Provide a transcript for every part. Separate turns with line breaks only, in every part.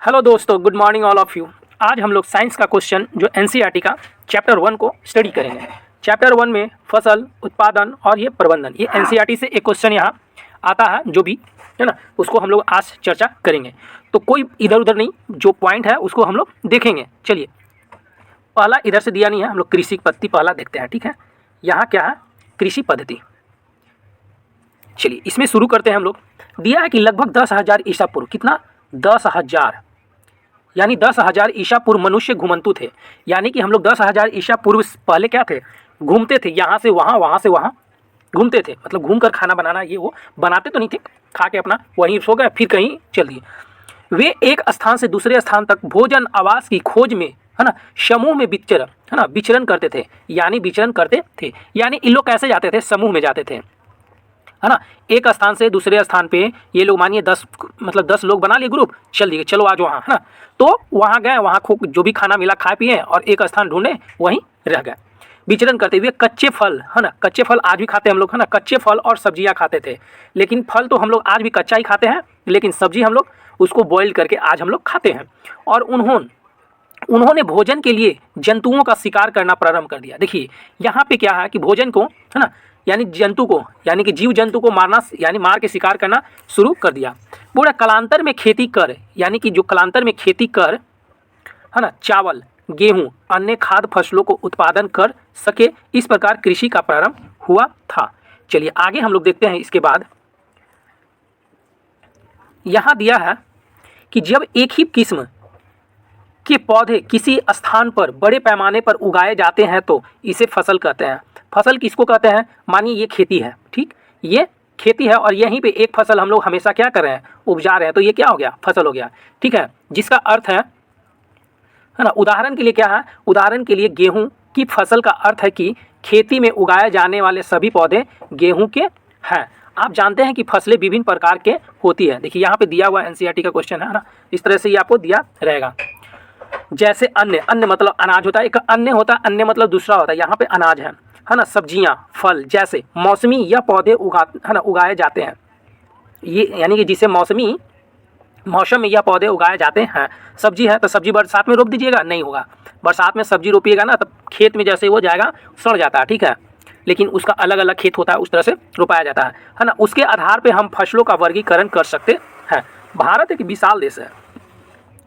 Hello दोस्तों, good morning all of you. आज हम लोग साइंस का क्वेश्चन जो एनसीईआरटी का चैप्टर 1 को स्टडी करेंगे। चैप्टर 1 में फसल उत्पादन और ये प्रबंधन, ये एनसीईआरटी से एक क्वेश्चन यहाँ आता है जो भी है ना, उसको हम लोग आज चर्चा करेंगे। तो कोई इधर उधर नहीं, जो पॉइंट है उसको हम लोग देखेंगे। चलिए, पहला इधर से दिया नहीं है, हम लोग कृषि पद्धति पहला देखते हैं। ठीक है, यहाँ क्या है, कृषि पद्धति। चलिए इसमें शुरू करते हैं हम लोग। दिया है कि लगभग 10,000 ईसा पूर्व, कितना 10,000, यानी 10,000 ईसा पूर्व मनुष्य घुमंतु थे। यानी कि हम लोग 10,000 ईसा पूर्व पहले क्या थे, घूमते थे, यहाँ से वहाँ, वहाँ से वहाँ घूमते थे। मतलब घूम कर खाना बनाना, ये वो बनाते तो नहीं थे, खा के अपना वहीं सो गए, फिर कहीं चल दिए। वे एक स्थान से दूसरे स्थान तक भोजन आवास की खोज में, है ना, समूह में विचरण करते थे। यानी विचरण करते थे, यानी इन लोग कैसे जाते थे, समूह में जाते थे, है ना। एक स्थान से दूसरे स्थान पे ये लोग मानिए 10 लोग बना लिए ग्रुप, चल दिए, चलो आज वहाँ, है ना। तो वहाँ गए, वहाँ जो भी खाना मिला खाए पिए और एक स्थान ढूंढे, वहीं रह गए। विचरण करते हुए कच्चे फल, है ना, कच्चे फल आज भी खाते हैं हम लोग, है ना। कच्चे फल और सब्जियाँ खाते थे, लेकिन फल तो हम लोग आज भी कच्चा ही खाते हैं, लेकिन सब्जी हम लोग उसको बॉयल करके आज हम लोग खाते हैं। और उन्होंने भोजन के लिए जंतुओं का शिकार करना प्रारंभ कर दिया। देखिए यहाँ पे क्या है कि भोजन को, है ना, यानी जंतु को, यानी कि जीव जंतु को मारना, यानी मार के शिकार करना शुरू कर दिया। पूरा कालांतर में खेती कर, यानी कि जो कालांतर में खेती कर, है ना, चावल, गेहूं, अन्य खाद्य फसलों को उत्पादन कर सके, इस प्रकार कृषि का प्रारंभ हुआ था। चलिए आगे हम लोग देखते हैं। इसके बाद यहाँ दिया है कि जब एक ही किस्म के पौधे किसी स्थान पर बड़े पैमाने पर उगाए जाते हैं तो इसे फसल कहते हैं। फसल किसको कहते हैं, मानिए ये खेती है, ठीक, ये खेती है और यहीं पे एक फसल हम लोग हमेशा क्या कर रहे हैं, उपजा रहे हैं, तो ये क्या हो गया, फसल हो गया। ठीक है, जिसका अर्थ है ना, उदाहरण के लिए क्या है, उदाहरण के लिए गेहूं की फसल का अर्थ है कि खेती में उगाए जाने वाले सभी पौधे गेहूं के हैं। आप जानते हैं कि फसलें विभिन्न प्रकार के होती है। देखिए यहाँ पे दिया हुआ एनसीईआरटी का क्वेश्चन है ना, इस तरह से ये आपको दिया रहेगा। जैसे अन्य, अन्य मतलब अनाज होता है, एक अन्य होता है, अन्य मतलब दूसरा होता है, यहाँ पे अनाज है ना। सब्जियां, फल, जैसे मौसमी या पौधे उगाए जाते हैं, ये यानी कि जिसे मौसम में यह पौधे उगाए जाते हैं। सब्जी है तो सब्जी बरसात में रोप दीजिएगा, नहीं होगा। बरसात में सब्जी रोपिएगा ना, तब खेत में जैसे वो जाएगा सड़ जाता है, ठीक है, लेकिन उसका अलग अलग खेत होता है, उस तरह से रोपाया जाता है ना। उसके आधार पर हम फसलों का वर्गीकरण कर सकते हैं। भारत एक विशाल देश है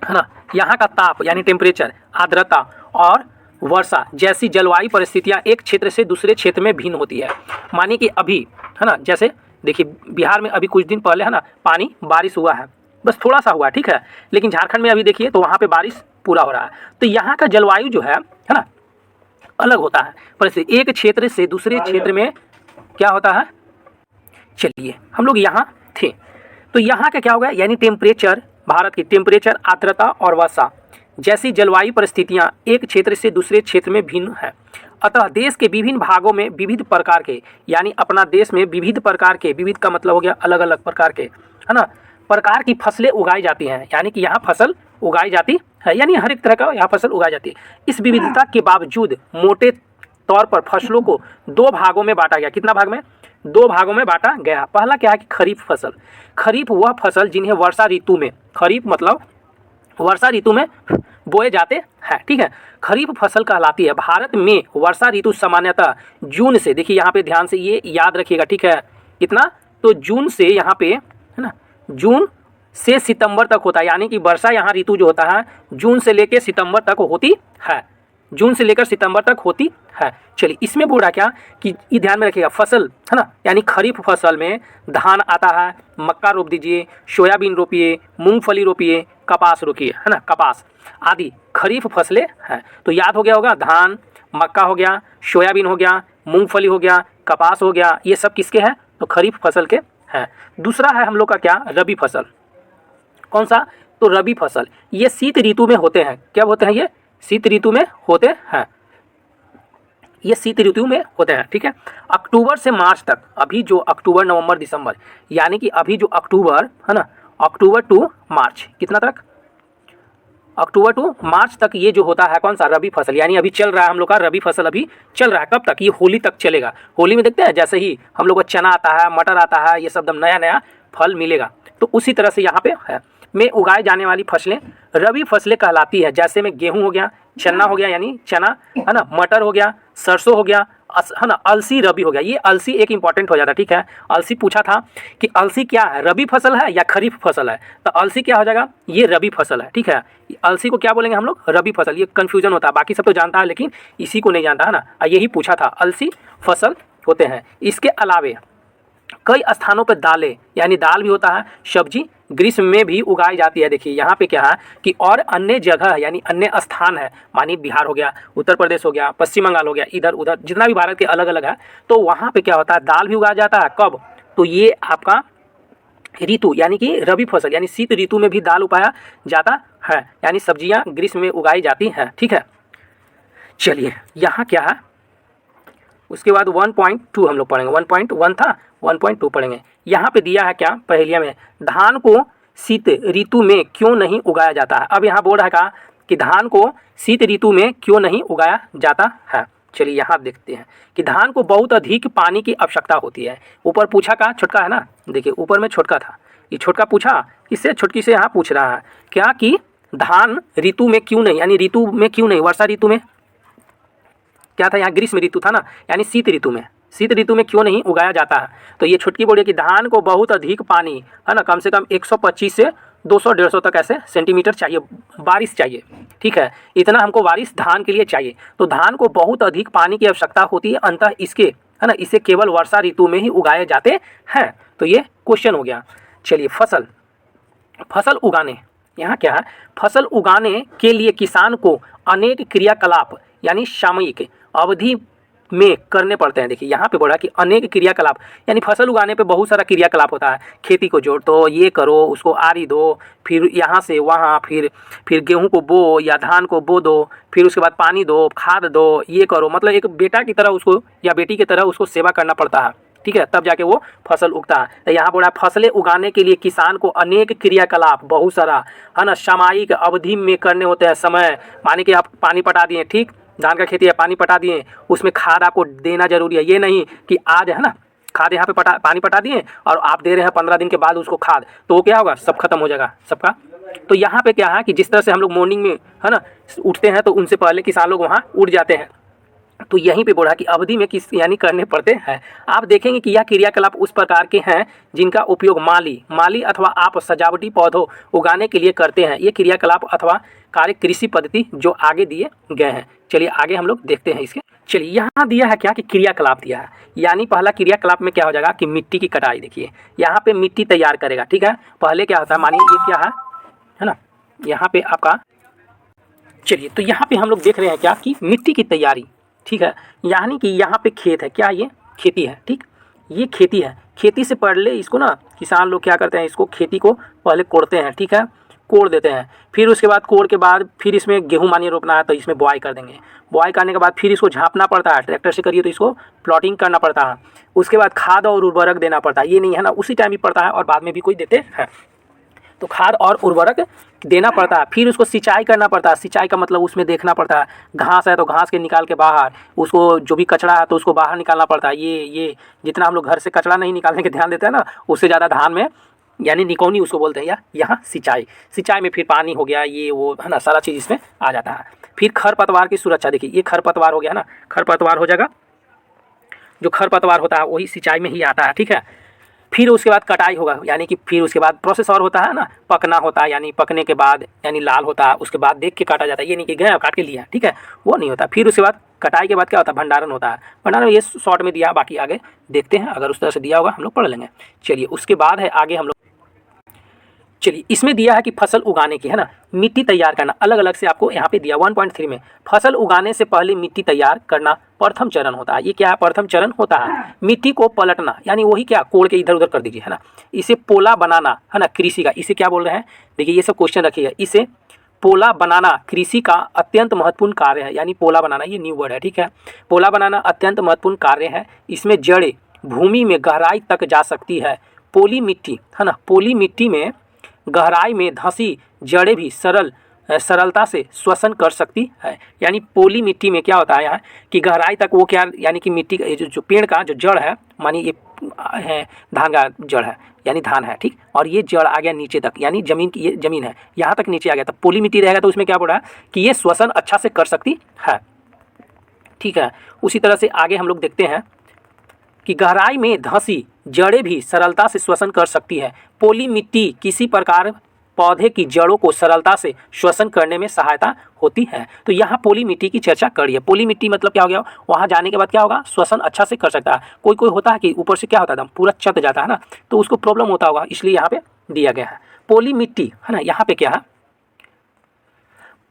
ना। यहाँ का ताप यानी टेम्परेचर, आर्द्रता और वर्षा जैसी जलवायु परिस्थितियाँ एक क्षेत्र से दूसरे क्षेत्र में भिन्न होती है। मानिए कि अभी, है ना, जैसे देखिए बिहार में अभी कुछ दिन पहले, है ना, बारिश हुआ है, बस थोड़ा सा हुआ, ठीक है, लेकिन झारखंड में अभी देखिए तो वहाँ पे बारिश पूरा हो रहा है। तो यहाँ का जलवायु जो है ना, अलग होता है परिस्थिति, एक क्षेत्र से दूसरे क्षेत्र में क्या होता है। चलिए हम लोग यहाँ थे, तो यहाँ का क्या होगा, यानी टेम्परेचर, भारत की टेम्परेचर, आर्द्रता और वर्षा जैसी जलवायु परिस्थितियां एक क्षेत्र से दूसरे क्षेत्र में भिन्न है। अतः देश के विभिन्न भागों में विविध प्रकार के, यानी अपना देश में विविध प्रकार के, विविध का मतलब हो गया अलग अलग प्रकार के, है ना, प्रकार की फसलें उगाई जाती हैं। यानी कि यहाँ फसल उगाई जाती है, यानी हर एक तरह का यहाँ फसल उगाई जाती है। इस विविधता के बावजूद मोटे तौर पर फसलों को दो भागों में बांटा गया। कितना भाग में, दो भागों में बांटा गया। पहला क्या है कि खरीफ फसल। खरीफ वह फसल जिन्हें वर्षा ऋतु में, खरीफ मतलब वर्षा ऋतु में बोए जाते हैं, ठीक है, खरीफ फसल कहलाती है। भारत में वर्षा ऋतु सामान्यतः जून से, देखिए यहाँ पे ध्यान से ये याद रखिएगा, ठीक है, कितना, तो जून से यहाँ पे, है ना, जून से सितंबर तक होता है। यानी कि वर्षा यहाँ ऋतु जो होता है जून से लेकर सितंबर तक होती है, जून से लेकर सितंबर तक होती है। चलिए इसमें बोल रहा क्या कि ये ध्यान में रखिएगा, फसल, है ना, यानी खरीफ फसल में धान आता है, मक्का रोप दीजिए, सोयाबीन रोपिए, मूंगफली रोपिए, कपास रोपिए, है ना, कपास आदि खरीफ फसलें हैं। तो याद हो गया होगा, धान, मक्का हो गया, सोयाबीन हो गया, मूंगफली हो गया, कपास हो गया, ये सब किसके हैं, तो खरीफ फसल के हैं। दूसरा है हम लोग का क्या, रबी फसल। कौन सा, तो रबी फसल, ये शीत ऋतु में होते हैं। क्या होते हैं, ये शीत ऋतु में होते हैं, ये शीत ऋतु में होते हैं, ठीक है। अक्टूबर से मार्च तक, अभी जो अक्टूबर, नवंबर, दिसंबर, यानी कि अभी जो अक्टूबर, है ना, अक्टूबर टू मार्च, कितना तक, अक्टूबर टू मार्च तक ये जो होता है कौन सा, रबी फसल। यानी अभी चल रहा है हम लोग का रबी फसल, अभी चल रहा है। कब तक, ये होली तक चलेगा। होली में देखते हैं जैसे ही हम लोग को चना आता है, मटर आता है, ये सब एकदम नया नया फल मिलेगा, तो उसी तरह से यहाँ पे है। में उगाए जाने वाली फसलें रबी फसलें कहलाती है। जैसे में गेहूं हो गया, चना हो गया यानी चना, है ना, मटर हो गया, सरसों हो गया, है ना, अलसी रबी हो गया। ये अलसी एक इंपॉर्टेंट हो जाता है, ठीक है। अलसी पूछा था कि अलसी क्या है, रबी फसल है या खरीफ फसल है, तो अलसी क्या हो जाएगा, ये रबी फसल है, ठीक है। अलसी को क्या बोलेंगे हम लोग, रबी फसल। ये कन्फ्यूजन होता है, बाकी सब तो जानता है लेकिन इसी को नहीं जानता, है ना। यही पूछा था, अलसी फसल होते हैं। इसके अलावे कई स्थानों पर दालें यानी दाल भी होता है, सब्जी ग्रीष्म में भी उगाई जाती है। देखिए यहाँ पे क्या है कि और अन्य जगह यानी अन्य स्थान है, मानिए बिहार हो गया, उत्तर प्रदेश हो गया, पश्चिम बंगाल हो गया, इधर उधर जितना भी भारत के अलग अलग है, तो वहाँ पे क्या होता है, दाल भी उगाया जाता है। कब, तो ये आपका ऋतु यानी कि रबी फसल यानी शीत ऋतु में भी दाल उगाया जाता है, यानी सब्जियाँ ग्रीष्म में उगाई जाती हैं, ठीक है। चलिए यहाँ क्या है, उसके बाद 1.2 हम लोग पढ़ेंगे। 1.1 था, 1.2 पढ़ेंगे। यहाँ पे दिया है क्या, पहेलिया में, धान को शीत ऋतु में क्यों नहीं उगाया जाता है। अब यहाँ बोल रहा है का कि धान को शीत ऋतु में क्यों नहीं उगाया जाता है। चलिए यहाँ देखते हैं कि धान को बहुत अधिक पानी की आवश्यकता होती है। ऊपर पूछा का छोटका है ना, देखिए ऊपर में छोटका था, ये छोटका पूछा, इससे छुटकी से यहाँ पूछ रहा है क्या कि धान ऋतु में क्यों नहीं, यानी ऋतु में क्यों नहीं, वर्षा ऋतु में क्या था, यहाँ ग्रीष्म ऋतु था ना, यानी शीत ऋतु में, शीत ऋतु में क्यों नहीं उगाया जाता है। तो ये छुटकी बोलिए कि धान को बहुत अधिक पानी, है ना, कम से कम 125 से 200-150 तक ऐसे सेंटीमीटर चाहिए, बारिश चाहिए, ठीक है। इतना हमको बारिश धान के लिए चाहिए। तो धान को बहुत अधिक पानी की आवश्यकता होती है, अंततः इसके, है ना, इसे केवल वर्षा ऋतु में ही उगाए जाते हैं। तो ये क्वेश्चन हो गया। चलिए फसल उगाने, यहाँ क्या है, फसल उगाने के लिए किसान को अनेक क्रियाकलाप यानी सामयिक अवधि में करने पड़ते हैं। देखिए यहाँ पे बोला कि अनेक क्रियाकलाप, यानी फसल उगाने पे बहुत सारा क्रियाकलाप होता है। खेती को जोड़ दो, ये करो, उसको आरी दो, फिर यहाँ से वहाँ, फिर गेहूं को बो या धान को बो दो, फिर उसके बाद पानी दो, खाद दो, ये करो, मतलब एक बेटा की तरह उसको या बेटी की तरह उसको सेवा करना पड़ता है, ठीक है, तब जाके वो फसल उगता है। तो यहाँ बोला फसलें उगाने के लिए किसान को अनेक क्रियाकलाप, बहुत सारा, है ना, सामयिक अवधि में करने होते हैं। समय माने कि आप पानी पटा दिए, ठीक, धान का खेती है, पानी पटा दिए, उसमें खाद आपको देना जरूरी है। ये नहीं कि आज, है ना, खाद यहाँ पे पानी पटा दिए और आप दे रहे हैं 15 दिन के बाद उसको खाद, तो वो क्या होगा, सब खत्म हो जाएगा सबका। तो यहाँ पे क्या है कि जिस तरह से हम लोग मॉर्निंग में, है ना, उठते हैं तो उनसे पहले किसान लोग वहाँ उठ जाते हैं। तो यहीं पे बोला कि अवधि में किस यानी करने पड़ते हैं। आप देखेंगे कि यह क्रियाकलाप उस प्रकार के हैं जिनका उपयोग माली अथवा आप सजावटी पौधों उगाने के लिए करते हैं। ये क्रियाकलाप अथवा कार्य कृषि पद्धति जो आगे दिए गए हैं। चलिए आगे हम लोग देखते हैं इसके। चलिए यहाँ दिया है क्या कि क्रियाकलाप दिया है, यानी पहला क्रियाकलाप में क्या हो जाएगा कि मिट्टी की कटाई। देखिए यहाँ पे मिट्टी तैयार करेगा, ठीक है। पहले क्या होता है, मानिए ये क्या है ना, यहाँ पे आपका, चलिए तो यहाँ पे हम लोग देख रहे हैं क्या कि मिट्टी की तैयारी, ठीक है, यानी कि यहाँ पे खेत है, क्या ये खेती है, ठीक, ये खेती है। खेती से पहले इसको ना किसान लोग क्या करते हैं, इसको खेती को पहले कोड़ते हैं, ठीक है, कोड़ देते हैं। फिर उसके बाद कोड़ के बाद फिर इसमें गेहूं मानिए रोपना है तो इसमें बुआई कर देंगे। बुआई करने के बाद फिर इसको झाँपना पड़ता है, ट्रैक्टर से करिए तो इसको प्लॉटिंग करना पड़ता है। उसके बाद खाद और उर्वरक देना पड़ता है, ये नहीं है ना, उसी टाइम भी पड़ता है और बाद में भी कोई देते हैं, तो खाद और उर्वरक देना पड़ता है। फिर उसको सिंचाई करना पड़ता है। सिंचाई का मतलब उसमें देखना पड़ता है, घास है तो घास के निकाल के बाहर, उसको जो भी कचरा है तो उसको बाहर निकालना पड़ता है। ये जितना हम लोग घर से कचरा नहीं निकालने के ध्यान देते हैं ना, उससे ज़्यादा धान में यानी निकौनी उसको बोलते हैं। या यहाँ सिंचाई में फिर पानी हो गया, ये वो, है ना, सारा चीज़ इसमें आ जाता है। फिर खरपतवार की सुरक्षा, देखिए ये खरपतवार हो गया ना, खरपतवार हो जाएगा, जो खरपतवार होता है वही सिंचाई में ही आता है, ठीक है। फिर उसके बाद कटाई होगा, यानी कि फिर उसके बाद प्रोसेस और होता है ना, पकना होता है, यानी पकने के बाद यानी लाल होता है, उसके बाद देख के काटा जाता है। ये नहीं कि गए काट के लिया, ठीक है, वो नहीं होता। फिर उसके बाद कटाई के बाद क्या होता है, भंडारण होता है। भंडारण ये शॉर्ट में दिया, बाकी आगे देखते हैं, अगर उस तरह से दिया होगा हम लोग पढ़ लेंगे। चलिए उसके बाद है आगे हम लोग, चलिए इसमें दिया है कि फसल उगाने की, है ना, मिट्टी तैयार करना, अलग अलग से आपको यहाँ पे दिया 1.3 में। फसल उगाने से पहले मिट्टी तैयार करना प्रथम चरण होता है। ये क्या है, प्रथम चरण होता है। मिट्टी को पलटना, यानी वही क्या, कोड़ के इधर उधर कर दीजिए, है ना। इसे पोला बनाना, है ना, कृषि का, इसे क्या बोल रहे हैं, देखिए ये सब क्वेश्चन रखिएगा। इसे पोला बनाना कृषि का अत्यंत महत्वपूर्ण कार्य है, यानी पोला बनाना, ये न्यू वर्ड है, ठीक है। पोला बनाना अत्यंत महत्वपूर्ण कार्य है। इसमें जड़ें भूमि में गहराई तक जा सकती है। पोली मिट्टी, है ना, पोली मिट्टी में गहराई में धंसी जड़ें भी सरलता से श्वसन कर सकती है। यानी पोली मिट्टी में क्या होता है कि गहराई तक वो क्या, यानी कि मिट्टी का जो पेड़ का जो जड़ है, मानिए ये है धान का जड़ है यानी धान है, ठीक, और ये जड़ आ गया नीचे तक यानी जमीन की, ये जमीन है यहाँ तक नीचे आ गया, तो पोली मिट्टी रहेगा तो उसमें क्या बोल रहा है कि ये श्वसन अच्छा से कर सकती है, ठीक है। उसी तरह से आगे हम लोग देखते हैं कि गहराई में धंसी जड़ें भी सरलता से श्वसन कर सकती है। पोली मिट्टी किसी प्रकार पौधे की जड़ों को सरलता से श्वसन करने में सहायता होती है। तो यहाँ पोली मिट्टी की चर्चा करी है। पोली मिट्टी मतलब क्या हो गया, वहाँ जाने के बाद क्या होगा, श्वसन अच्छा से कर सकता है। कोई कोई होता है कि ऊपर से क्या होता है, पूरा चट जाता है ना, तो उसको प्रॉब्लम होता होगा, इसलिए यहाँ पे दिया गया है पोली मिट्टी, है ना। यहाँ पे क्या है,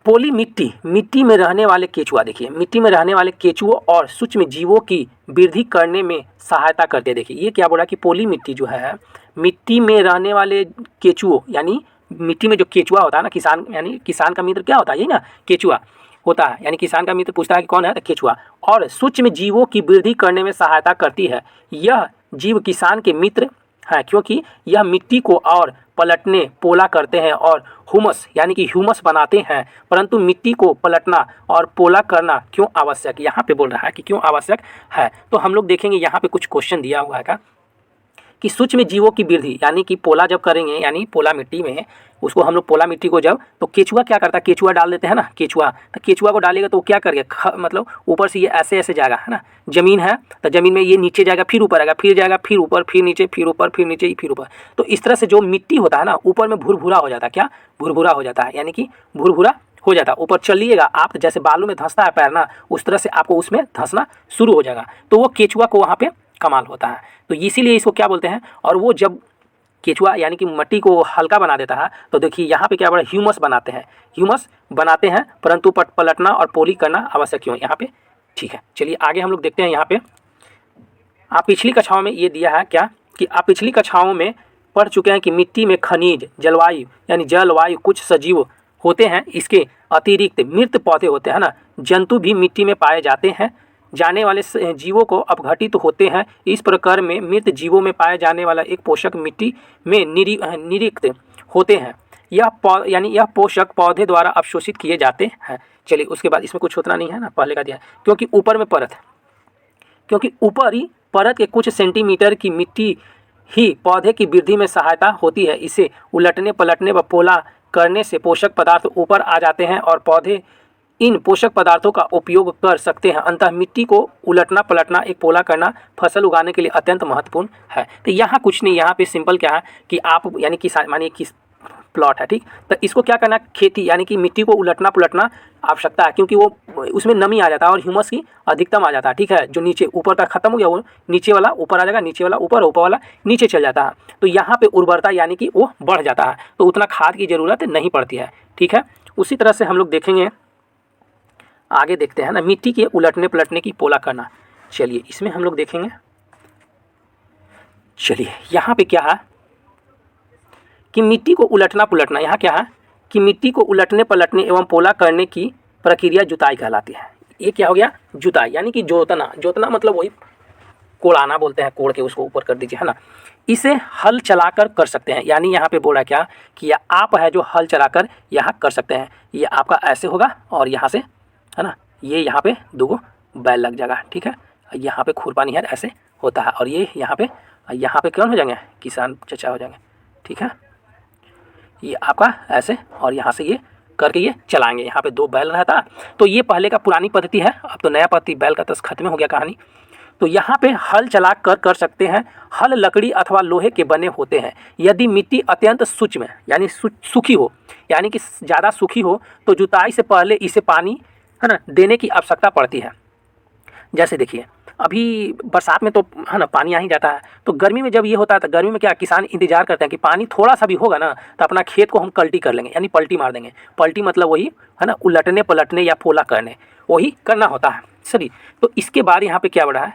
पोली मिट्टी मिट्टी में रहने वाले केचुआ, देखिए मिट्टी में रहने वाले केचुओं और सूक्ष्म जीवों की वृद्धि करने में सहायता करते हैं। देखिए ये क्या बोला कि पोली मिट्टी जो है मिट्टी में रहने वाले केचुओं, यानी मिट्टी में जो केचुआ होता है ना, किसान यानी किसान का मित्र क्या होता है, यही ना केचुआ होता है, यानी किसान का मित्र पूछता है कि कौन है, तो केचुआ, और सूक्ष्म जीवों की वृद्धि करने में सहायता करती है। यह जीव किसान के मित्र है क्योंकि यह मिट्टी को और पलटने पोला करते हैं और हुमस यानी कि ह्यूमस बनाते हैं। परंतु मिट्टी को पलटना और पोला करना क्यों आवश्यक, यहाँ पे बोल रहा है कि क्यों आवश्यक है। तो हम लोग देखेंगे यहाँ पे कुछ क्वेश्चन दिया हुआ है कि सूक्ष्म जीवों की वृद्धि, यानी कि पोला जब करेंगे, यानी पोला मिट्टी में उसको हम लोग पोला मिट्टी को जब, तो केचुआ क्या करता है, केचुआ डाल देते हैं ना, केचुआ, तो केचुआ को डालेगा तो क्या करेगा, मतलब ऊपर से ये ऐसे ऐसे जाएगा, है ना, ज़मीन है तो ज़मीन में ये नीचे जाएगा, फिर ऊपर आएगा, फिर जाएगा, फिर ऊपर, फिर नीचे, फिर ऊपर, फिर नीचे, फिर ऊपर। तो इस तरह से जो मिट्टी होता है ना, ऊपर में भुरभुरा हो जाता है, क्या भुरभुरा हो जाता है, यानी कि भुरभुरा हो जाता है। ऊपर चलिएगा आप, जैसे बालू में धंसता है पैर ना, उस तरह से आपको उसमें धंसना शुरू हो जाएगा। तो वो केचुआ को वहाँ पे कमाल होता है, तो इसीलिए इसको क्या बोलते हैं। और वो जब केचुआ यानी कि मिट्टी को हल्का बना देता है, तो देखिए यहाँ पे क्या बोला, ह्यूमस बनाते हैं, ह्यूमस बनाते हैं, परंतु पलटना और पोली करना आवश्यक क्यों यहाँ पे, ठीक है। चलिए आगे हम लोग देखते हैं। यहाँ पे आप पिछली कक्षाओं में ये दिया है क्या, कि आप पिछली कक्षाओं में पढ़ चुके हैं कि मिट्टी में खनिज, जलवायु यानी जलवायु, कुछ सजीव होते हैं, इसके अतिरिक्त मृत पौधे होते हैं ना, जंतु भी मिट्टी में पाए जाते हैं। जाने वाले जीवों को अपघटित होते हैं। इस प्रकार में मृत जीवों में पाए जाने वाला एक पोषक मिट्टी में निरीक्षित होते हैं। यानी यह पोषक पौधे द्वारा अवशोषित किए जाते हैं। चलिए उसके बाद इसमें कुछ उतना नहीं है ना, पहले का दिया है, क्योंकि ऊपर में परत, क्योंकि ऊपरी परत के कुछ सेंटीमीटर की मिट्टी ही पौधे की वृद्धि में सहायता होती है। इसे उलटने पलटने व पोला करने से पोषक पदार्थ ऊपर आ जाते हैं और पौधे इन पोषक पदार्थों का उपयोग कर सकते हैं। अंततः मिट्टी को उलटना पलटना, एक पोला करना फसल उगाने के लिए अत्यंत महत्वपूर्ण है। तो यहाँ कुछ नहीं, यहाँ पे सिंपल क्या है कि आप यानी किसान, मानिए किस प्लॉट है, ठीक, तो इसको क्या करना, खेती यानी कि मिट्टी को उलटना पलटना आवश्यकता है, क्योंकि वो उसमें नमी आ जाता है और ह्यूमस की अधिकतम आ जाता है, ठीक है। जो नीचे ऊपर तक खत्म हो गया, वो नीचे वाला ऊपर आ जाएगा, नीचे वाला ऊपर, ऊपर वाला नीचे चल जाता है। तो यहाँ पे उर्वरता यानी कि वो बढ़ जाता है, तो उतना खाद की ज़रूरत नहीं पड़ती है, ठीक है। उसी तरह से हम लोग देखेंगे, आगे देखते हैं ना, मिट्टी के उलटने पलटने की पोला करना। चलिए इसमें हम लोग देखेंगे, चलिए यहाँ पे क्या है कि मिट्टी को उलटना पलटना, यहाँ क्या है कि मिट्टी को उलटने पलटने एवं पोला करने की प्रक्रिया जुताई कहलाती है। ये क्या हो गया, जुताई, यानी कि जोतना, जोतना मतलब वही कोड़ाना बोलते हैं, कोड़ के उसको ऊपर कर दीजिए, है ना। इसे हल चलाकर कर सकते हैं, यानी यहाँ पे बोल रहा क्या कि आप है जो हल चलाकर यहाँ कर सकते हैं। ये आपका ऐसे होगा और यहाँ से, है ना, ये यहाँ पे दो बैल लग जाएगा, ठीक है। यहाँ पे खुरपानी है, ऐसे होता है, और ये यहाँ पे कौन हो जाएंगे, किसान चचा हो जाएंगे, ठीक है। ये आपका ऐसे और यहाँ से ये करके ये चलाएंगे, यहाँ पे दो बैल रहता। तो ये पहले का पुरानी पद्धति है, अब तो नया पद्धति, बैल का तो खत्म हो गया कहानी। तो यहाँ पे हल चला कर सकते हैं। हल लकड़ी अथवा लोहे के बने होते हैं। यदि मिट्टी अत्यंत सूक्ष्म यानी सूखी हो, यानी कि ज़्यादा सूखी हो, तो जुताई से पहले इसे पानी, है ना, देने की आवश्यकता पड़ती है। जैसे देखिए अभी बरसात में तो, है ना, पानी आ ही जाता है। तो गर्मी में जब ये होता है, तो गर्मी में क्या किसान इंतजार करते हैं कि पानी थोड़ा सा भी होगा ना, तो अपना खेत को हम कल्टी कर लेंगे, यानी पलटी मार देंगे। पलटी मतलब वही, है ना, उलटने पलटने या पोला करने, वही करना होता है, सही। तो इसके बाद यहाँ पे क्या बढ़ा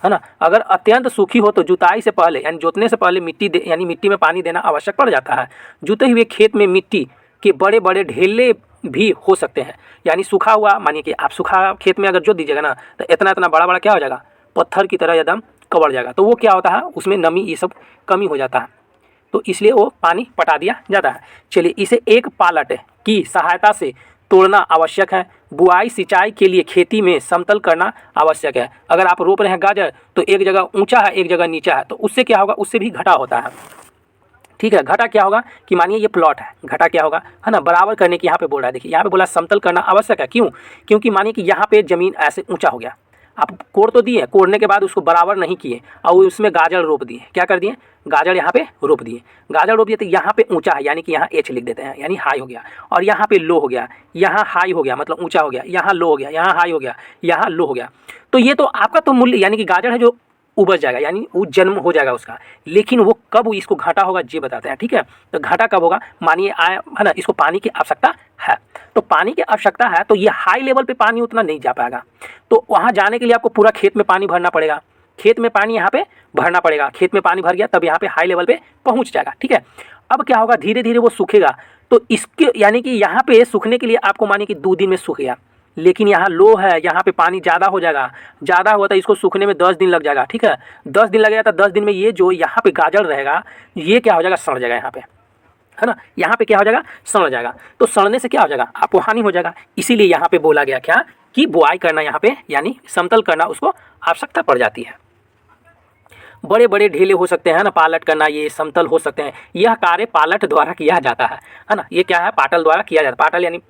है ना, अगर अत्यंत सूखी हो तो जुताई से पहले यानी जोतने से पहले यानी मिट्टी में पानी देना आवश्यक पड़ जाता है। जुते हुए खेत में मिट्टी के बड़े बड़े ढेले भी हो सकते हैं, यानी सूखा हुआ, मानिए कि आप सूखा खेत में अगर जोत दीजिएगा ना, तो इतना इतना बड़ा बड़ा क्या हो जाएगा, पत्थर की तरह एकदम कवर जाएगा। तो वो क्या होता है, उसमें नमी ये सब कमी हो जाता है, तो इसलिए वो पानी पटा दिया जाता है। चलिए इसे एक पालट की सहायता से तोड़ना आवश्यक है। बुआई सिंचाई के लिए खेती में समतल करना आवश्यक है। अगर आप रोप रहे हैं गाजर तो एक जगह ऊंचा है एक जगह नीचा है, तो उससे क्या होगा, उससे भी घटा होता है। ठीक है, घटा क्या होगा कि मानिए ये प्लॉट है, घटा क्या होगा, है ना, बराबर करने की यहाँ पे बोल रहा है। देखिए यहाँ पे बोला समतल करना आवश्यक है। क्यों? क्योंकि मानिए कि यहाँ पे ज़मीन ऐसे ऊंचा हो गया, आप कोड़ तो दिए, कोड़ने के बाद उसको बराबर नहीं किए और उसमें गाजर रोप दिए। क्या कर दिए, गाजर यहाँ पे रोप दिए। गाजर रोप दिए तो यहाँ पे ऊंचा है, यानी कि यहाँ एच लिख देते हैं, यानी हाई हो गया। और यहाँ पे लो हो गया, यहाँ हाई हो गया, मतलब ऊंचा हो गया, यहाँ लो हो गया, यहाँ हाई हो गया, यहाँ लो हो गया। तो ये तो आपका तो मूल्य यानी कि गाजर है जो उपज जाएगा, यानी वो जन्म हो जाएगा उसका। लेकिन वो कब इसको घाटा होगा ये बताते हैं। ठीक है, तो घाटा कब होगा, मानिए आए है ना, इसको पानी की आवश्यकता है, तो पानी की आवश्यकता है तो ये हाई लेवल पे पानी उतना नहीं जा पाएगा। तो वहाँ जाने के लिए आपको पूरा खेत में पानी भरना पड़ेगा, खेत में पानी यहाँ पे भरना पड़ेगा। खेत में पानी भर गया तब यहाँ पे हाई लेवल पे पहुँच जाएगा। ठीक है, अब क्या होगा, धीरे धीरे वो सूखेगा। तो इसके यानी कि यहाँ पे सूखने के लिए आपको मानिए कि 2 दिन में सूख गया, लेकिन यहाँ लो है, यहाँ पे पानी ज़्यादा हो जाएगा, ज़्यादा हुआ तो इसको सूखने में 10 दिन लग जाएगा। ठीक है, 10 दिन लगेगा तो 10 दिन में ये जो यहाँ पे गाजर रहेगा ये क्या हो जाएगा, सड़ जाएगा यहाँ पे, है ना, यहाँ पे क्या हो जाएगा, सड़ जाएगा। तो सड़ने से क्या हो जाएगा, आपको हानि हो जाएगा। इसीलिए यहाँ पे बोला गया क्या कि बुआई करना यहाँ पे यानी समतल करना उसको आवश्यकता पड़ जाती है। बड़े बड़े ढेले हो सकते हैं ना, पालट करना, ये समतल हो सकते हैं। यह कार्य पालट द्वारा किया जाता है ना, ये क्या है, पाटल द्वारा किया जाता है। पाटल यानी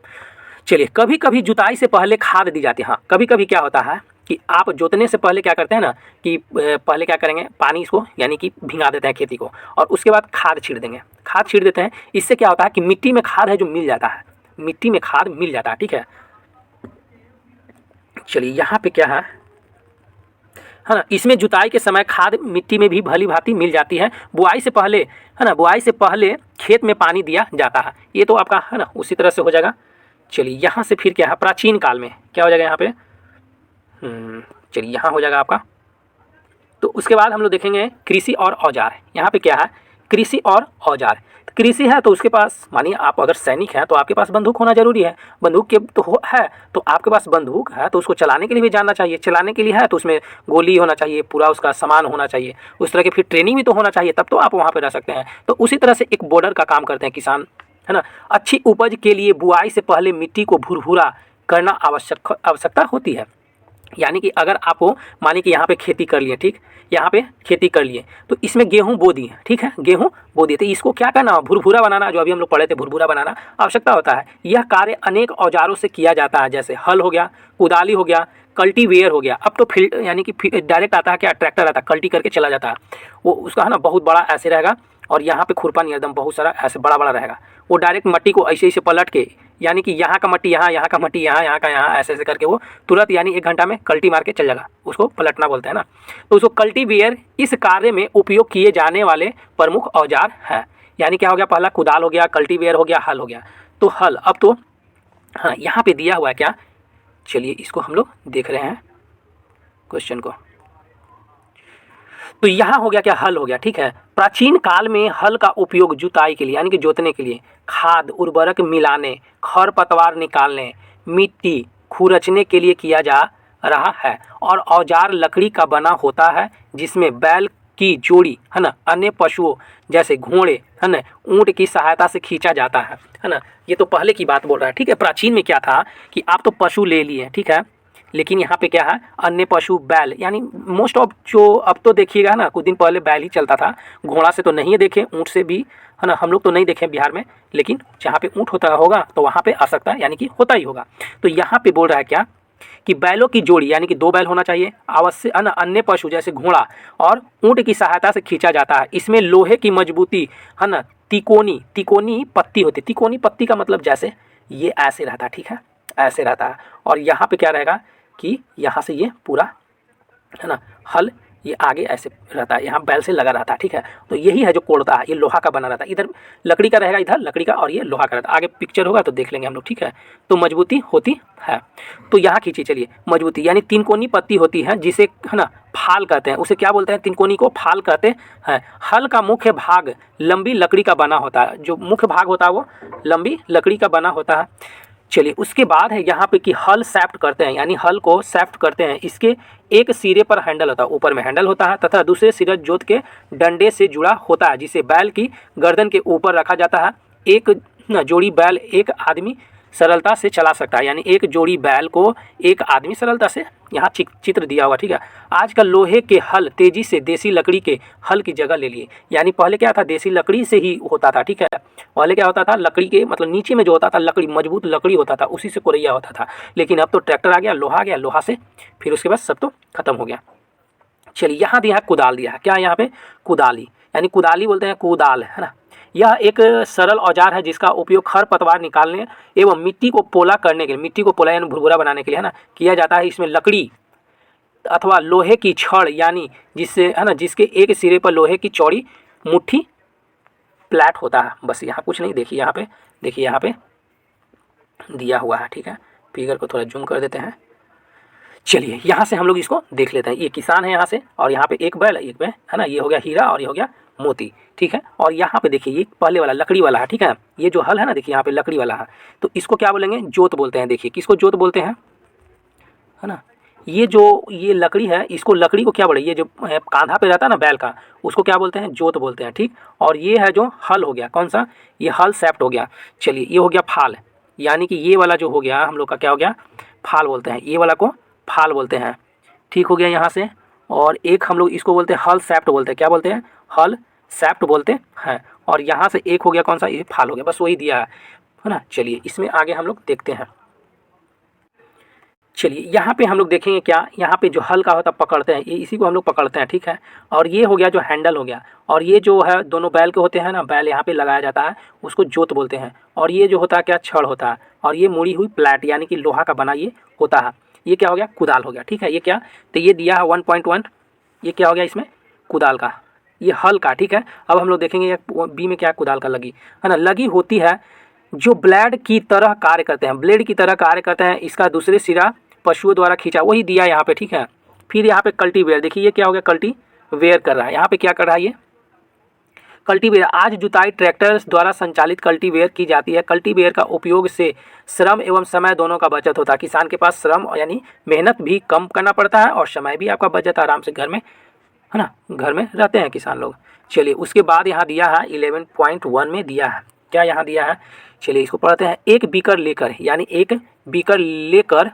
चलिए, कभी कभी जुताई से पहले खाद दी जाती है। हाँ, कभी कभी क्या होता है कि आप जोतने से पहले क्या करते हैं ना कि पहले क्या करेंगे, पानी इसको यानी कि भिंगा देते हैं खेती को, और उसके बाद खाद छीट देंगे, खाद छीट देते हैं। इससे क्या होता है कि मिट्टी में खाद है जो मिल जाता है, मिट्टी में खाद मिल जाता है। ठीक है, चलिए यहाँ पे क्या है ना, इसमें जुताई के समय खाद मिट्टी में भी भली भांति मिल जाती है। बुआई से पहले, है ना, बुआई से पहले खेत में पानी दिया जाता है। ये तो आपका है ना उसी तरह से हो जाएगा। चलिए यहाँ से फिर क्या है, प्राचीन काल में क्या हो जाएगा यहाँ पे, चलिए यहाँ हो जाएगा आपका। तो उसके बाद हम लोग देखेंगे कृषि और औजार। यहाँ पे क्या है, कृषि और औजार। कृषि है तो उसके पास मानिए आप अगर सैनिक हैं तो आपके पास बंदूक होना जरूरी है। बंदूक के तो है तो आपके पास बंदूक है तो उसको चलाने के लिए भी जानना चाहिए। चलाने के लिए है तो उसमें गोली होना चाहिए, पूरा उसका सामान होना चाहिए, उस तरह की फिर ट्रेनिंग भी तो होना चाहिए, तब तो आप वहाँ पर रह सकते हैं। तो उसी तरह से एक बॉर्डर का काम करते हैं किसान, है ना। अच्छी उपज के लिए बुआई से पहले मिट्टी को भुरभुरा करना आवश्यकता होती है। यानी कि अगर आप मानिए कि यहाँ पे खेती कर लिए, ठीक, यहाँ पे खेती कर लिए तो इसमें गेहूँ बो दिए, ठीक है, गेहूँ बो दिए, तो इसको क्या करना, भुरभुरा बनाना, जो अभी हम लोग पढ़े थे, भुरभुरा बनाना आवश्यकता होता है। यह कार्य अनेक औजारों से किया जाता है, जैसे हल हो गया, कुदाली हो गया, कल्टीवेयर हो गया। अब तो फील्ड यानी कि डायरेक्ट आता है, क्या ट्रैक्टर आता है, कल्टी करके चला जाता है, वो उसका है ना बहुत बड़ा ऐसे रहेगा, और यहाँ पे खुरपा नहीं, एकदम बहुत सारा ऐसे बड़ा बड़ा रहेगा। वो डायरेक्ट मट्टी को ऐसे ऐसे पलट के, यानी कि यहाँ का मट्टी यहाँ, यहाँ का मट्टी यहाँ, यहाँ का यहाँ, ऐसे ऐसे करके वो तुरंत यानी 1 घंटा में कल्टी मार के चल जाएगा। उसको पलटना बोलते हैं ना। तो उसको कल्टीवेयर इस कार्य में उपयोग किए जाने वाले प्रमुख औजार है। यानी क्या हो गया, पहला कुदाल हो गया, कल्टीवेयर हो गया, हल हो गया। तो हल, अब तो हाँ यहाँ पे दिया हुआ है क्या, चलिए इसको हम लोग देख रहे हैं क्वेश्चन को। तो यहाँ हो गया क्या, हल हो गया, ठीक है। प्राचीन काल में हल का उपयोग जुताई के लिए यानी कि जोतने के लिए, खाद उर्वरक मिलाने, खरपतवार निकालने, मिट्टी खुरचने के लिए किया जा रहा है। और औजार लकड़ी का बना होता है जिसमें बैल की जोड़ी, है ना, अन्य पशुओं जैसे घोड़े, है ना, ऊँट की सहायता से खींचा जाता है ना। ये तो पहले की बात बोल रहा है, ठीक है। प्राचीन में क्या था कि आप तो पशु ले लिए, ठीक है, लेकिन यहाँ पे क्या है, अन्य पशु बैल, यानी मोस्ट ऑफ जो अब तो देखिएगा ना, कुछ दिन पहले बैल ही चलता था, घोड़ा से तो नहीं है देखे, ऊँट से भी, है ना, हम लोग तो नहीं देखे बिहार में, लेकिन जहाँ पे ऊँट होता होगा तो वहाँ पे आ सकता है, यानी कि होता ही होगा। तो यहाँ पे बोल रहा है क्या कि बैलों की जोड़ी यानी कि 2 बैल होना चाहिए आवश्यक, है ना, अन्य पशु जैसे घोड़ा और ऊँट की सहायता से खींचा जाता है। इसमें लोहे की मजबूती, है ना, तिकोनी पत्ती होती है। तिकोनी पत्ती का मतलब जैसे ये ऐसे रहता है, ठीक है, ऐसे रहता है। और यहाँ पे क्या रहेगा कि यहाँ से ये पूरा, है ना, हल ये आगे ऐसे रहता है, यहाँ बैल से लगा रहता है, ठीक है। तो यही है जो कोड़ता है, ये लोहा का बना रहता है, इधर लकड़ी का रहेगा, इधर लकड़ी का, और ये लोहा का रहता है। आगे पिक्चर होगा तो देख लेंगे हम लोग, ठीक है। तो मजबूती होती है, तो यहाँ खींचिए, चलिए, मजबूती यानी 3 कोनी पत्ती होती है जिसे, है ना, फाल कहते हैं, उसे क्या बोलते हैं, 3 कोनी को फाल कहते हैं। हल का मुख्य भाग लंबी लकड़ी का बना होता है, जो मुख्य भाग होता है वो लंबी लकड़ी का बना होता है। चलिए, उसके बाद है यहाँ पे कि हल सैफ्ट करते हैं, यानी हल को सैफ्ट करते हैं। इसके एक सिरे पर हैंडल होता है, ऊपर में हैंडल होता है, तथा दूसरे सिरे जोत के डंडे से जुड़ा होता है, जिसे बैल की गर्दन के ऊपर रखा जाता है। एक जोड़ी बैल एक आदमी सरलता से चला सकता है, यानी एक जोड़ी बैल को एक आदमी सरलता से, यहाँ चित्र दिया हुआ, ठीक है। आजकल लोहे के हल तेजी से देसी लकड़ी के हल की जगह ले लिए, यानी पहले क्या था, देसी लकड़ी से ही होता था, ठीक है। पहले क्या होता था, लकड़ी के मतलब नीचे में जो होता था लकड़ी, मजबूत लकड़ी होता था, उसी से कोरैया होता था। लेकिन अब तो ट्रैक्टर आ गया, लोहा आ गया, लोहा से फिर उसके बाद सब तो खत्म हो गया। चलिए यहाँ दिया है कुदाल, दिया है क्या यहाँ पे, कुदाली, यानी कुदाली बोलते हैं, कुदाल, है ना। यह एक सरल औजार है जिसका उपयोग खरपतवार निकालने एवं मिट्टी को पोला करने के लिए, मिट्टी को पोला यानी भुरभुरा बनाने के लिए, है ना, किया जाता है। इसमें लकड़ी अथवा लोहे की छड़, यानी जिससे, है ना, जिसके एक सिरे पर लोहे की चौड़ी मुट्ठी प्लेट होता है। बस यहाँ कुछ नहीं, देखिए यहाँ पे, देखिए यहाँ पे दिया हुआ है, ठीक है। फिगर को थोड़ा जूम कर देते हैं। चलिए यहाँ से हम लोग इसको देख लेते हैं। ये किसान है यहाँ से, और यहाँ पे एक बैल, है ना, ये हो गया हीरा और ये हो गया मोती, ठीक है। और यहाँ पे देखिए ये पहले वाला लकड़ी वाला है, ठीक है। ये जो हल है ना, देखिए यहाँ पे लकड़ी वाला है, तो इसको क्या बोलेंगे, जोत बोलते हैं। देखिए किसको जोत बोलते हैं, है ना। ये जो ये लकड़ी है, इसको, लकड़ी को क्या बोले, ये जो कांधा पे रहता है ना बैल का, उसको क्या बोलते हैं, जोत बोलते हैं, ठीक। और ये है जो हल हो गया, कौन सा, ये हल सैप्ट हो गया। चलिए ये हो गया फाल, यानी कि ये वाला जो हो गया हम लोग का क्या हो गया, फाल बोलते हैं, ये वाला को फाल बोलते हैं, ठीक हो गया यहाँ से। और एक हम लोग इसको बोलते हैं हल सैप्ट बोलते हैं, क्या बोलते हैं, हल सैप्ट बोलते हैं। और यहाँ से एक हो गया कौन सा, ये फाल हो गया, बस वही दिया है ना। चलिए इसमें आगे हम लोग देखते हैं। चलिए यहाँ पे हम लोग देखेंगे क्या, यहाँ पे जो हल का होता है पकड़ते हैं, ये इसी को हम लोग पकड़ते हैं, ठीक है। और ये हो गया जो हैंडल हो गया, और ये जो है दोनों बैल के होते हैं ना, बैल यहाँ पे लगाया जाता है, उसको जोत बोलते हैं। और ये जो होता है क्या, छड़ होता है। और ये मुड़ी हुई प्लेट, यानी कि लोहा का बना ये होता है, ये क्या हो गया, कुदाल हो गया, ठीक है। ये क्या, तो ये दिया है 1.1, ये क्या हो गया इसमें, कुदाल का, ये हल का, ठीक है। अब हम लोग देखेंगे बी में क्या, कुदाल का लगी, है ना, लगी होती है जो ब्लेड की तरह कार्य करते हैं, ब्लेड की तरह कार्य करते हैं। इसका दूसरे सिरा पशुओं द्वारा खींचा, वही दिया यहाँ पे, ठीक है। फिर यहाँ पे कल्टीवेयर, देखिए ये क्या हो गया, कल्टीवेयर कर रहा है, यहाँ पे क्या कर रहा है, ये कल्टीवेयर। आज जुताई ट्रैक्टर्स द्वारा संचालित कल्टीवेयर की जाती है। कल्टीवेयर का उपयोग से श्रम एवं समय दोनों का बचत होता है। किसान के पास श्रम यानी मेहनत भी कम करना पड़ता है और समय भी आपका बचत, आराम से घर में, है ना, घर में रहते हैं किसान लोग। चलिए उसके बाद यहाँ दिया है 11.1 में दिया है, क्या यहाँ दिया है, चलिए इसको पढ़ते हैं। एक बीकर लेकर, यानी एक बीकर लेकर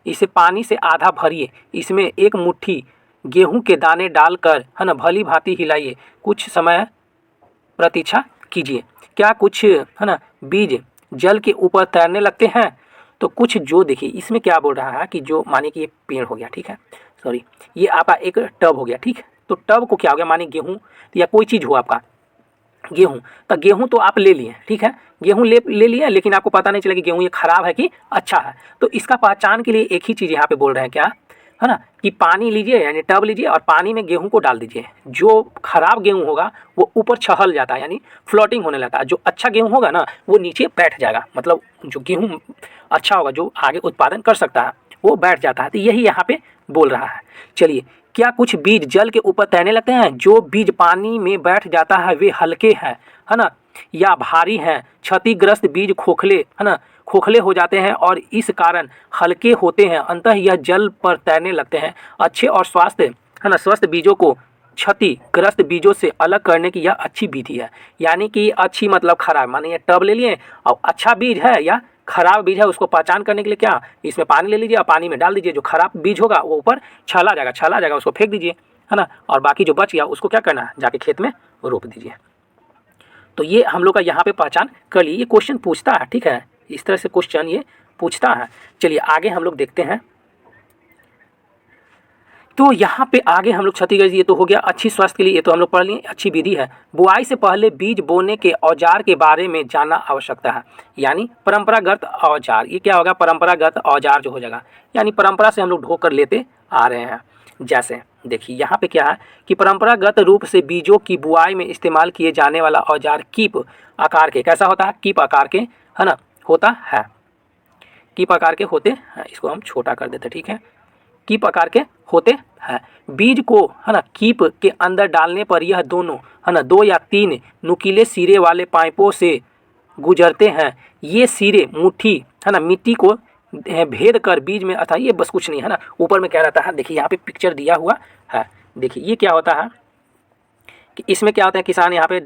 इसे पानी से आधा भरिए, इसमें एक मुट्ठी गेहूं के दाने डालकर, है ना, भली भांति हिलाइए, कुछ समय प्रतीक्षा कीजिए। क्या कुछ, है ना, बीज जल के ऊपर तैरने लगते हैं, तो कुछ जो, देखिए इसमें क्या बोल रहा है कि जो, मानिए कि ये पेड़ हो गया, ठीक है, सॉरी, ये आपका एक टब हो गया, ठीक। तो टब को क्या हो गया, मानिए गेहूँ या कोई चीज़ हो आपका, गेहूँ, तो गेहूँ तो आप ले लिए, ठीक है, गेहूँ ले लिए, लेकिन आपको पता नहीं चला कि गेहूँ ये खराब है कि अच्छा है। तो इसका पहचान के लिए एक ही चीज़ यहाँ पे बोल रहे हैं, क्या, है ना, कि पानी लीजिए, यानी टब लीजिए और पानी में गेहूं को डाल दीजिए। जो खराब गेहूं होगा वो ऊपर छहल जाता है, यानी फ्लोटिंग होने लगता है। जो अच्छा गेहूं होगा ना, वो नीचे बैठ जाएगा, मतलब जो गेहूं अच्छा होगा, जो आगे उत्पादन कर सकता है, वो बैठ जाता है। तो यही यहाँ पे बोल रहा है। चलिए, क्या कुछ बीज जल के ऊपर तैरने लगते हैं, जो बीज पानी में बैठ जाता है वे हल्के हैं, है ना, या भारी हैं। क्षतिग्रस्त बीज खोखले, है ना, खोखले हो जाते हैं और इस कारण हल्के होते हैं, अंततः यह जल पर तैरने लगते हैं। अच्छे और स्वास्थ्य, है ना, स्वस्थ बीजों को क्षतिग्रस्त बीजों से अलग करने की यह अच्छी विधि है। यानी कि अच्छी मतलब खराब, मानिए ये टब ले लिए और अच्छा बीज है या खराब बीज है, उसको पहचान करने के लिए क्या, इसमें पानी ले लीजिए और पानी में डाल दीजिए। जो खराब बीज होगा वो ऊपर छला जाएगा, उसको फेंक दीजिए, है ना, और बाकी जो बच गया उसको क्या करना है, जाके खेत में रोप दीजिए। तो ये हम लोग का यहाँ पे पहचान कर लिए। ये क्वेश्चन पूछता है, ठीक है, इस तरह से क्वेश्चन ये पूछता है। चलिए आगे हम लोग देखते हैं। तो यहाँ पे आगे हम लोग क्षतिग्रस्त, ये तो हो गया अच्छी स्वास्थ्य के लिए, ये तो हम लोग पढ़ लिए, अच्छी विधि है। बुआई से पहले बीज बोने के औजार के बारे में जानना आवश्यकता है, यानी परंपरागत औजार। ये क्या होगा, परंपरागत औजार जो हो जाएगा, यानी परंपरा से हम लोग ढोकर लेते आ रहे हैं। जैसे देखिए यहाँ पे क्या है कि परंपरागत रूप से बीजों की बुआई में इस्तेमाल किए जाने वाला औजार कीप आकार के, कैसा होता है, कीप आकार के, है ना, होता है, कीप आकार के होते हैं। इसको हम छोटा कर देते, ठीक है, कीप आकार के होते हैं। बीज को, है ना, कीप के अंदर डालने पर यह दोनों, है ना, 2 या 3 नुकीले सिरे वाले पाइपों से गुजरते हैं। ये सिरे मुट्ठी, है ना, मिट्टी को भेद कर बीज में, अथा ये बस कुछ नहीं, है ना, ऊपर में क्या रहता है, देखिए यहाँ पे पिक्चर दिया हुआ है। देखिए ये क्या होता है कि इसमें क्या होता है, किसान यहाँ पे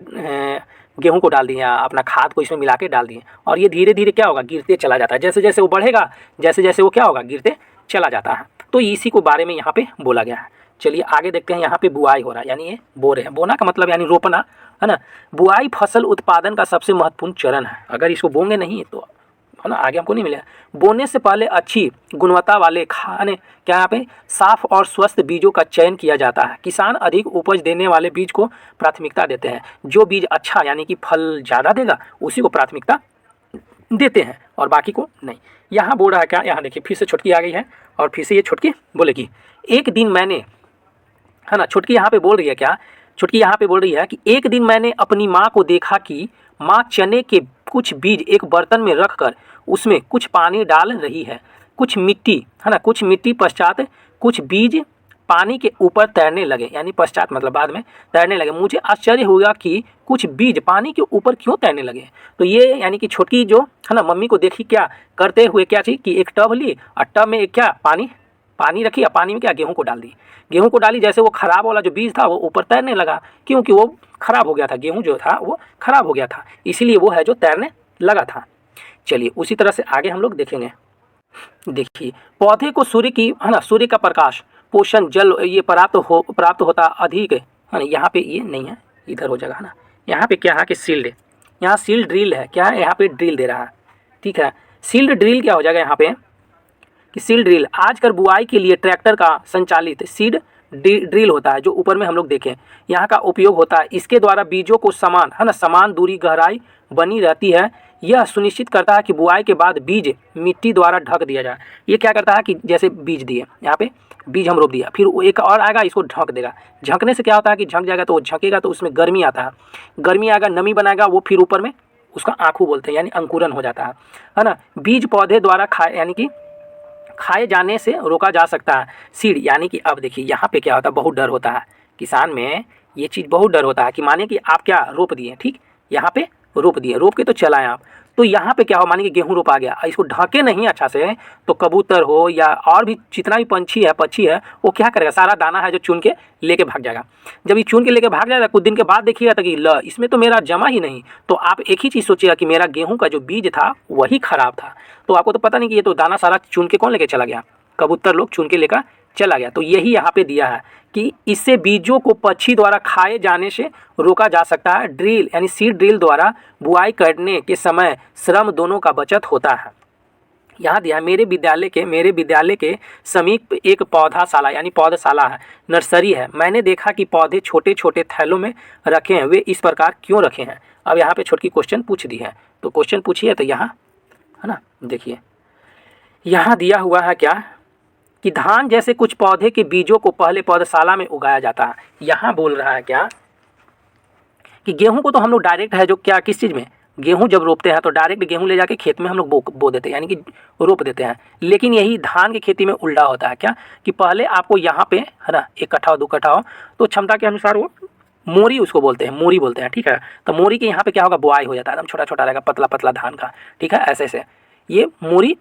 गेहूँ को डाल दिए, अपना खाद को इसमें मिला के डाल दिए, और ये धीरे धीरे क्या होगा, गिरते चला जाता है। जैसे जैसे वो बढ़ेगा, जैसे जैसे वो क्या होगा, गिरते चला जाता है। तो इसी को बारे में यहाँ पे बोला गया है। चलिए आगे देखते हैं। यहाँ पे बुआई हो रहा है, यानी ये बो रहे हैं। बोना का मतलब यानी रोपना, है ना। बुआई फसल उत्पादन का सबसे महत्वपूर्ण चरण है। अगर इसको बोंगे नहीं तो, है ना, आगे हमको नहीं मिलेगा। बोने से पहले अच्छी गुणवत्ता वाले खाने क्या यहाँ पे साफ और स्वस्थ बीजों का चयन किया जाता है। किसान अधिक उपज देने वाले बीज को प्राथमिकता देते हैं। जो बीज अच्छा यानी कि फल ज़्यादा देगा उसी को प्राथमिकता देते हैं और बाकी को नहीं। यहाँ बोल रहा है क्या, यहाँ देखिए फिर से छुटकी आ गई है और फिर से ये छुटकी बोलेगी। एक दिन मैंने, है ना, छुटकी यहाँ पे बोल रही है क्या, छुटकी यहाँ पे बोल रही है कि एक दिन मैंने अपनी माँ को देखा कि माँ चने के कुछ बीज एक बर्तन में रखकर उसमें कुछ पानी डाल रही है, कुछ मिट्टी, है ना, कुछ मिट्टी पश्चात कुछ बीज पानी के ऊपर तैरने लगे, यानी पश्चात मतलब बाद में तैरने लगे। मुझे आश्चर्य हुआ कि कुछ बीज पानी के ऊपर क्यों तैरने लगे। तो ये यानी कि छोटकी जो है ना मम्मी को देखी क्या करते हुए, क्या चीज़ कि एक टब ली और टब में एक क्या पानी रखी और पानी में क्या गेहूँ को डाल दी। गेहूँ को डाली, जैसे वो खराब वाला जो बीज था वो ऊपर तैरने लगा, क्योंकि वो खराब हो गया था, गेहूँ जो था वो खराब हो गया था, इसीलिए वो है जो तैरने लगा था। चलिए उसी तरह से आगे हम लोग देखेंगे। देखिए पौधे को सूर्य की, है ना, सूर्य का प्रकाश, पोषण, जल ये प्राप्त होता अधिक, है ना। यहाँ पे ये नहीं है, इधर हो जाएगा, है ना। यहाँ पे क्या है कि सील्ड, यहाँ सील्ड ड्रिल है, क्या है, यहाँ पे ड्रिल दे रहा है, ठीक है। सील्ड ड्रिल क्या हो जाएगा यहाँ पे कि सील्ड ड्रिल आजकल बुआई के लिए ट्रैक्टर का संचालित सीड ड्रिल होता है, जो ऊपर में हम लोग देखें यहाँ का उपयोग होता है। इसके द्वारा बीजों को समान, है ना, समान दूरी गहराई बनी रहती है। यह सुनिश्चित करता है कि बुआई के बाद बीज मिट्टी द्वारा ढक दिया जाए। ये क्या करता है कि जैसे बीज दिए, यहाँ पे बीज हम रोप दिया, फिर वो एक और आएगा इसको ढक देगा। झंकने से क्या होता है कि झंक जाएगा, तो वो झंकेगा तो उसमें गर्मी आता है, गर्मी आएगा, नमी बनाएगा, वो फिर ऊपर में उसका आँखू बोलते हैं, यानी अंकुरन हो जाता है ना। बीज पौधे द्वारा यानी कि खाए जाने से रोका जा सकता है। सीड यानी कि अब देखिए यहाँ पे क्या होता है, बहुत डर होता है किसान में, ये चीज़ बहुत डर होता है कि माने कि आप क्या रोप दिए, ठीक, यहाँ पे रोप दिए, रोप के तो चलाएं आप, तो यहाँ पे क्या हो, माने कि गेहूँ रोपा गया, इसको ढके नहीं अच्छा से, तो कबूतर हो या और भी जितना भी पक्षी है वो क्या करेगा, सारा दाना है जो चुन के लेके भाग जाएगा। जब ये चुन के लेके भाग जाएगा, कुछ दिन के बाद देखिएगा तो कि ल इसमें तो मेरा जमा ही नहीं, तो आप एक ही चीज़ सोचिएगा कि मेरा गेहूँ का जो बीज था वही खराब था। तो आपको तो पता नहीं कि ये तो दाना सारा चुन के कौन लेके चला गया, कबूतर लोग चुन के लेकर चला गया। तो यही यहाँ पे दिया है कि इससे बीजों को पक्षी द्वारा खाए जाने से रोका जा सकता है। ड्रिल यानी सीड ड्रिल द्वारा बुआई करने के समय श्रम दोनों का बचत होता है। यहाँ दिया मेरे विद्यालय के समीप एक पौधाशाला यानी पौधशाला है, नर्सरी है। मैंने देखा कि पौधे छोटे छोटे थैलों में रखे हैं, वे इस प्रकार क्यों रखे हैं। अब यहाँ पे छोटी क्वेश्चन पूछ दी है, तो क्वेश्चन पूछिए, तो यहाँ है ना, देखिए यहाँ दिया हुआ है क्या कि धान जैसे कुछ पौधे के बीजों को पहले पौधशाला में उगाया जाता है। यहाँ बोल रहा है क्या कि गेहूं को तो हम लोग डायरेक्ट है जो क्या, किस चीज़ में, गेहूं जब रोपते हैं तो डायरेक्ट गेहूं ले जाके खेत में हम लोग बो देते हैं, यानी कि रोप देते हैं। लेकिन यही धान की खेती में उल्टा होता है क्या कि पहले आपको यहाँ पे, है ना, 1 कट्ठा हो 2 कट्ठा हो, तो क्षमता के अनुसार वो मोरी उसको बोलते हैं, मोरी बोलते हैं, ठीक है। तो मोरी के यहाँ पे क्या होगा, बुआई हो जाता है, एकदम छोटा छोटा रहेगा, पतला पतला धान का, ठीक है, ऐसे ऐसे ये मोरी।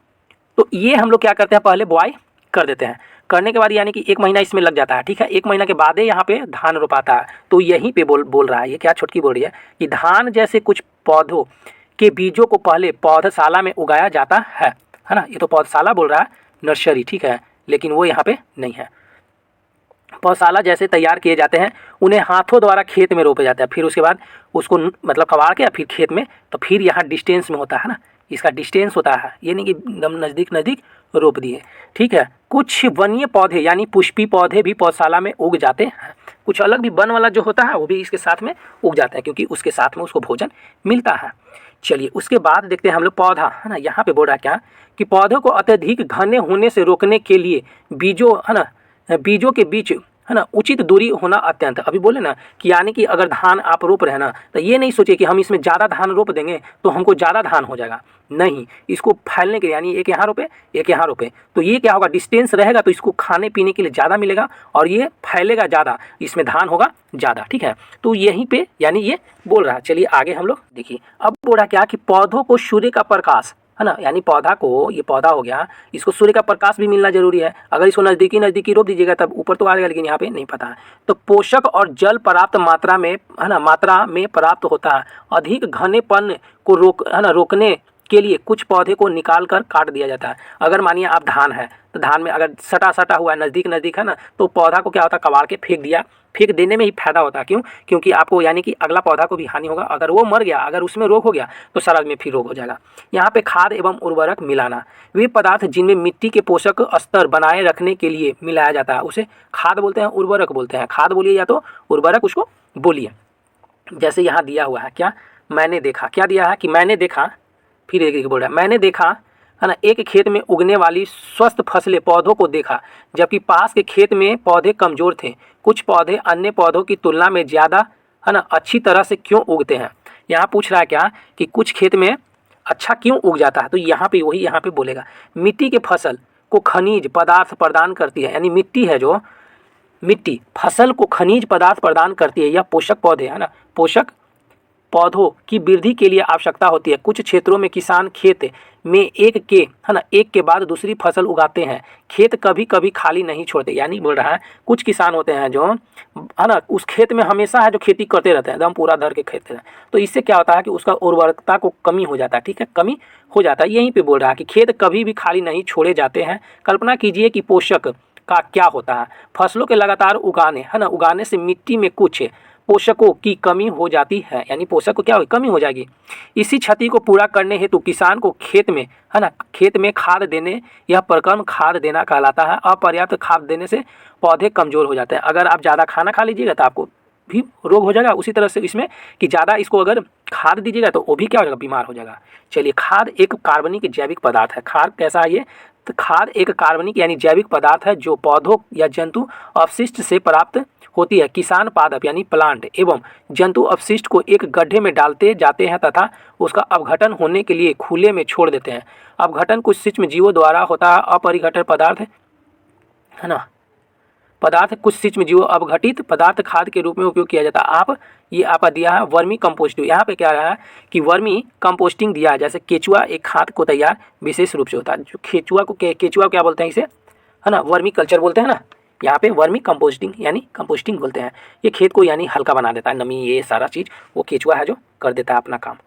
तो ये हम लोग क्या करते हैं, पहले बुआई कर देते हैं, करने के बाद यानी कि 1 महीना इसमें लग जाता है, ठीक है। 1 महीना के बाद यहाँ पे धान रोपाता है। तो यहीं पे बोल रहा है, ये क्या छुटकी बोल रही है कि धान जैसे कुछ पौधों के बीजों को पहले पौधशाला में उगाया जाता है ना। ये तो पौधशाला बोल रहा है, नर्सरी, ठीक है, लेकिन वो यहाँ पे नहीं है। पौधशाला जैसे तैयार किए जाते हैं, उन्हें हाथों द्वारा खेत में रोपे जाते हैं, फिर उसके बाद उसको मतलब कबाड़ के फिर खेत में, तो फिर यहाँ डिस्टेंस में होता है ना, इसका डिस्टेंस होता है, ये नहीं कि एकदम नज़दीक रोप दिए, ठीक है। कुछ वन्य पौधे यानी पुष्पी पौधे भी पौधशाला में उग जाते हैं। कुछ अलग भी वन वाला जो होता है वो भी इसके साथ में उग जाता है, क्योंकि उसके साथ में उसको भोजन मिलता है। चलिए उसके बाद देखते हैं हम लोग पौधा, है ना। यहाँ पे बोल रहा है क्या कि पौधों को अत्यधिक घने होने से रोकने के लिए बीजों, है ना, बीजों के बीच, है ना, उचित दूरी होना अत्यंत। अभी बोले ना कि यानी कि अगर धान आप रोप रहे हैं ना, तो ये नहीं सोचिए कि हम इसमें ज़्यादा धान रोप देंगे तो हमको ज़्यादा धान हो जाएगा, नहीं। इसको फैलने के लिए यानी एक यहाँ रोपे एक यहाँ रोपे, तो ये क्या होगा, डिस्टेंस रहेगा, तो इसको खाने पीने के लिए ज़्यादा मिलेगा और ये फैलेगा ज़्यादा, इसमें धान होगा ज़्यादा, ठीक है। तो यहीं पे यानी ये बोल रहा है। चलिए आगे हम लोग देखिए, अब बोल रहा क्या कि पौधों को सूर्य का प्रकाश है ना, यानी पौधा को, ये पौधा हो गया, इसको सूर्य का प्रकाश भी मिलना जरूरी है। अगर इसको नज़दीकी रोप दीजिएगा तब ऊपर तो आ जाएगा, लेकिन यहाँ पे नहीं पता है। तो पोषक और जल पर्याप्त मात्रा में, है ना, मात्रा में प्राप्त होता है। अधिक घनेपन को रोकने के लिए कुछ पौधे को निकाल कर काट दिया जाता है। अगर मानिए आप धान है तो धान में अगर सटा हुआ है, नज़दीक है ना, तो पौधा को क्या होता है, कबाड़ के फेंक दिया। फेंक देने में ही फायदा होता है। क्यों? क्योंकि आपको यानी कि अगला पौधा को भी हानि होगा। अगर वो मर गया, अगर उसमें रोग हो गया तो सारा में फिर रोग हो जाएगा। यहाँ पे खाद एवं उर्वरक मिलाना, वे पदार्थ जिनमें मिट्टी के पोषक स्तर बनाए रखने के लिए मिलाया जाता है उसे खाद बोलते हैं, उर्वरक बोलते हैं। खाद बोलिए या तो उर्वरक उसको बोलिए। जैसे यहाँ दिया हुआ है, क्या मैंने देखा, क्या दिया है कि मैंने देखा, फिर एक बोल रहा है मैंने देखा, है ना, एक खेत में उगने वाली स्वस्थ फसलें पौधों को देखा, जबकि पास के खेत में पौधे कमज़ोर थे। कुछ पौधे अन्य पौधों की तुलना में ज़्यादा, है ना, अच्छी तरह से क्यों उगते हैं। यहाँ पूछ रहा है क्या कि कुछ खेत में अच्छा क्यों उग जाता है, तो यहाँ पे वही यहाँ पे बोलेगा मिट्टी के फसल को खनिज पदार्थ प्रदान करती है। यानी मिट्टी है जो, मिट्टी फसल को खनिज पदार्थ प्रदान करती है। यह पोषक पौधे, है ना, पोषक पौधों की वृद्धि के लिए आवश्यकता होती है। कुछ क्षेत्रों में किसान खेत में एक के बाद दूसरी फसल उगाते हैं। खेत कभी कभी खाली नहीं छोड़ते। यानी बोल रहा है कुछ किसान होते हैं जो, है ना, उस खेत में हमेशा है जो खेती करते रहते हैं, एकदम पूरा धर के खेत है। तो इससे क्या होता है कि उसका उर्वरकता को कमी हो जाता है। ठीक है, कमी हो जाता है। यहीं पे बोल रहा है कि खेत कभी भी खाली नहीं छोड़े जाते हैं। कल्पना कीजिए कि पोषक का क्या होता है, फसलों के लगातार उगाने, है ना, उगाने से मिट्टी में कुछ पोषकों की कमी हो जाती है। यानी पोषक को क्या हो, कमी हो जाएगी। इसी क्षति को पूरा करने हेतु किसान को खेत में, है ना, खेत में खाद देने, यह प्रक्रम खाद देना कहलाता है। अपर्याप्त खाद देने से पौधे कमज़ोर हो जाते हैं। अगर आप ज़्यादा खाना खा लीजिएगा तो आपको भी रोग हो जाएगा। उसी तरह से इसमें कि ज़्यादा इसको अगर खाद दीजिएगा तो वो भी क्या हो जाएगा, बीमार हो जाएगा। चलिए, खाद एक कार्बनिक जैविक पदार्थ है। खाद कैसा है ये, तो खाद एक कार्बनिक यानी जैविक पदार्थ है जो पौधों या जंतु अपशिष्ट से प्राप्त होती है। किसान पादप यानी प्लांट एवं जंतु अपशिष्ट को एक गड्ढे में डालते जाते हैं तथा उसका अपघटन होने के लिए खुले में छोड़ देते हैं। अपघटन कुछ सूक्ष्म जीवों द्वारा होता है। अपरिघटित पदार्थ, है ना, पदार्थ कुछ सूक्ष्म जीवों अपघटित पदार्थ खाद के रूप में उपयोग किया जाता है। ये आपका दिया है वर्मी कंपोस्टिंग। यहाँ पे क्या रहा है कि वर्मी कंपोस्टिंग दिया है। जैसे केचुआ एक खाद को तैयार विशेष रूप से होता है। जो केचुआ क्या बोलते हैं इसे, है ना, वर्मी कल्चर बोलते हैं ना। यहाँ पे वर्मी कंपोस्टिंग यानी कंपोस्टिंग बोलते हैं। ये खेत को यानी हल्का बना देता है, नमी ये सारा चीज़ वो केचुआ है जो कर देता है अपना काम।